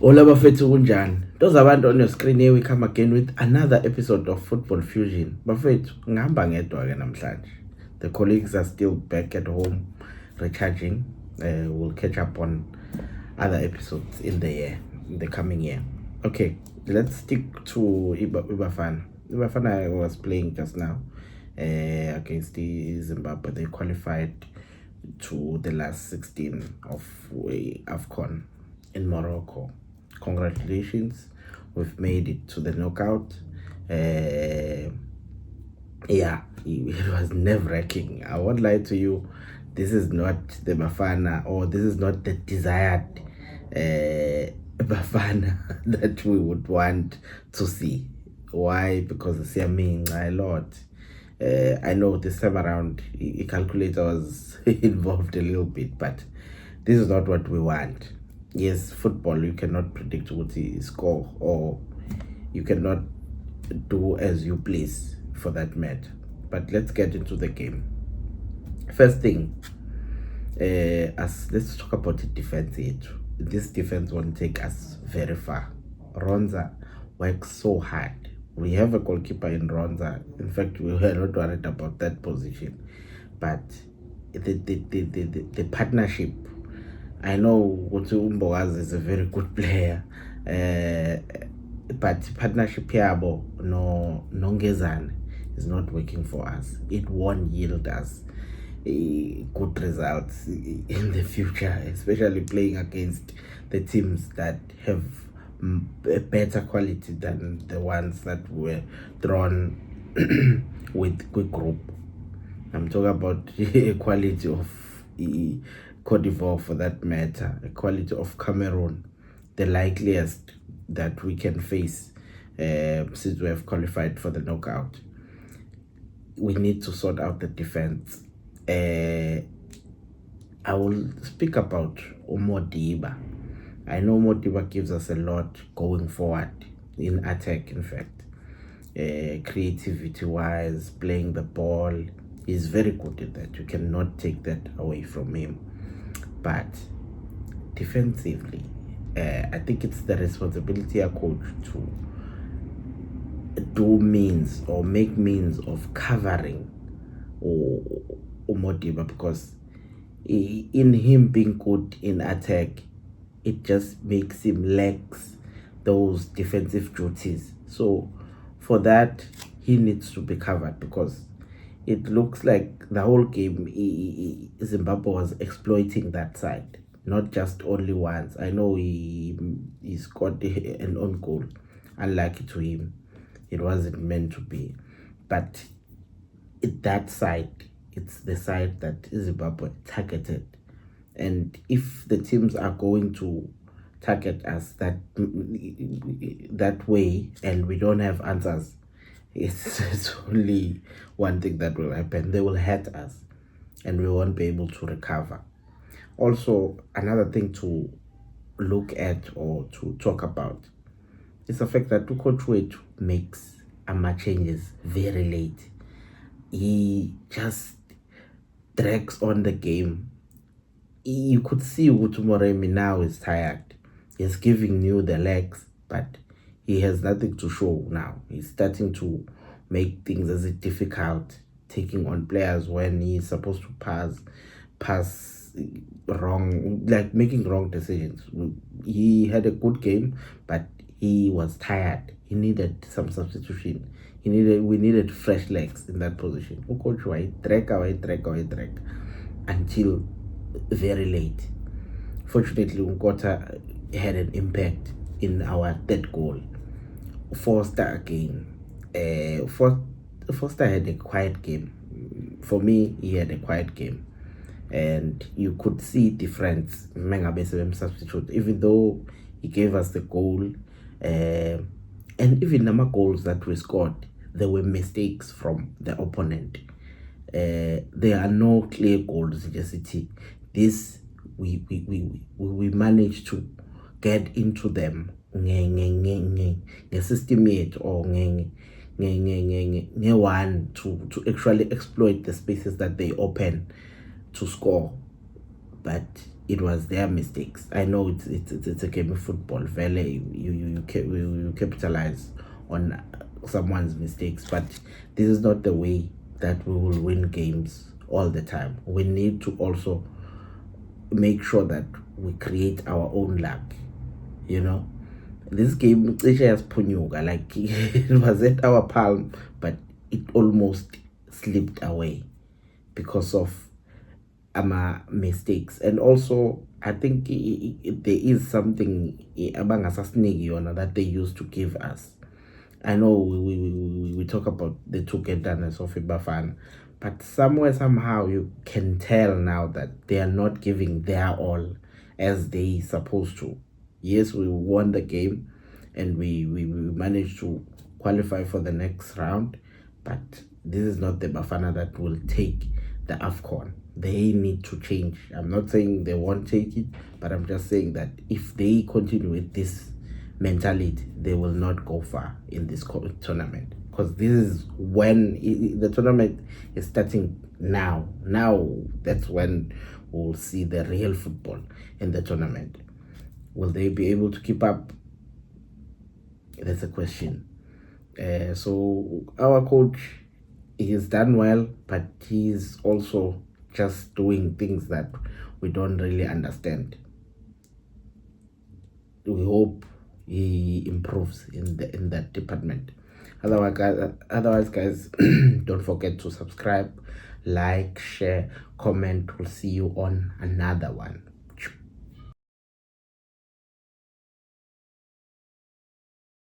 Hola bafethu kunjani? Those abantu on your screen here we come again with another episode of Football Fusion. Bafethu ngihamba ngedwa ke namhlanje. The colleagues are still back at home recharging. We'll catch up on other episodes in the coming year. Okay, let's stick to Ibafana. Ibafana was playing just now against the Zimbabwe. They qualified to the last 16 of AFCON in Morocco. Congratulations, we've made it to the knockout. Yeah, it was nerve-wracking. I won't lie to you, this is not the Bafana, or this is not the desired Bafana that we would want to see. Why? Because it's a lot. I know this time around a calculator was involved a little bit, but this is not what we want. Yes, football, you cannot predict what the score, or you cannot do as you please for that matter. But let's get into the game. First thing, let's talk about the defense here. This defense won't take us very far. Ronza works so hard. We have a goalkeeper in Ronza. In fact, we were not worried about that position. But the partnership, I know Utu Umboaz is a very good player, but partnership yabo no Nongezan is not working for us. It won't yield us good results in the future, especially playing against the teams that have a better quality than the ones that were drawn with quick group. I'm talking about a quality of Cote d'Ivoire, for that matter, a quality of Cameroon, the likeliest that we can face since we have qualified for the knockout. We need to sort out the defense. I will speak about Modiba. I know Modiba gives us a lot going forward in attack, in fact. Creativity wise, playing the ball, he's very good at that. You cannot take that away from him. But defensively, I think it's the responsibility of coach to do means or make means of covering Modiba, because in him being good in attack, it just makes him lacks those defensive duties. So for that, he needs to be covered, because it looks like the whole game Zimbabwe was exploiting that side, not just only once. I know he scored an own goal, unlucky to him, it wasn't meant to be, but that side, it's the side that Zimbabwe targeted. And if the teams are going to target us that way and we don't have answers, it's only one thing that will happen: they will hurt us and we won't be able to recover. Also, another thing to look at or to talk about is the fact that Coach Wade makes changes very late. He just drags on the game. You could see Utumoremi now is tired. He's giving you the legs, but he has nothing to show now. He's starting to make things as difficult, taking on players when he's supposed to pass wrong, like making wrong decisions. He had a good game, but he was tired. He needed some substitution. We needed fresh legs in that position. Coach White drag until very late. Fortunately, Nkota had an impact in our third goal. Forster again. Forster had a quiet game. For me, he had a quiet game. And you could see difference. Mengabe substitute, even though he gave us the goal. And even number goals that we scored, there were mistakes from the opponent. There are no clear goals in the city. This we managed to get into them the system yet, or one to actually exploit the spaces that they open to score. But it was their mistakes. I know it's a game of football. Vele, you capitalize on someone's mistakes, but this is not the way that we will win games all the time. We need to also make sure that we create our own luck. You know, this game has punyuga, like it was at our palm, but it almost slipped away because of mistakes. And also I think there is something that they used to give us. I know we talk about the togetherness of Ibafana, but somewhere somehow you can tell now that they are not giving their all as they supposed to. Yes, we won the game and we managed to qualify for the next round, but this is not the Bafana that will take the AFCON. They need to change. I'm not saying they won't take it, but I'm just saying that if they continue with this mentality, they will not go far in this tournament, because this is when the tournament is starting now. That's when we'll see the real football in the tournament. Will they be able to keep up? That's a question. So our coach, he's done well, but he's also just doing things that we don't really understand. We hope he improves in that department. Otherwise guys, don't forget to subscribe, like, share, comment. We'll see you on another one.